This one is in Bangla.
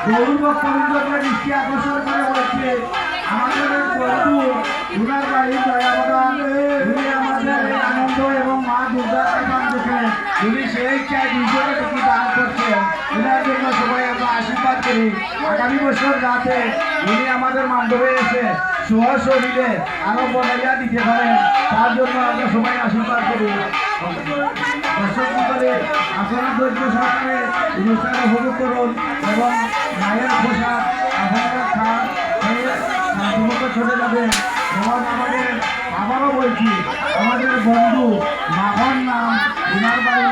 গৌর ভক্তবৃন্দকে দৃষ্টি আকর্ষণ করে বলছে আমাদের বন্ধু উনার বাড়ি দয়াবদান উনি আমাদের আনন্দ এবং মা দুর্গার প্রদান দেখে উনি সেই চাই নিজেকে দেখি দান করছেন উনার জন্য সবাই আমরা আশীর্বাদ করি আগামী বছর যাতে উনি আমাদের মাধ্যমে এসে সহশরীরে আরো বনাইয়া দিতে পারেন তার জন্য আমরা সবাই আশীর্বাদ করি। দর্শক মণ্ডলী আপনারা ধৈর্য সহকারে অনুষ্ঠানে উপভোগ করুন এবং মায়ের পোশাক আপনারা খান শান্তিমতো চলে যাবেন এবং আমাদের আবারও বলছি আমাদের বন্ধু মাখন নাম উনার বাড়ি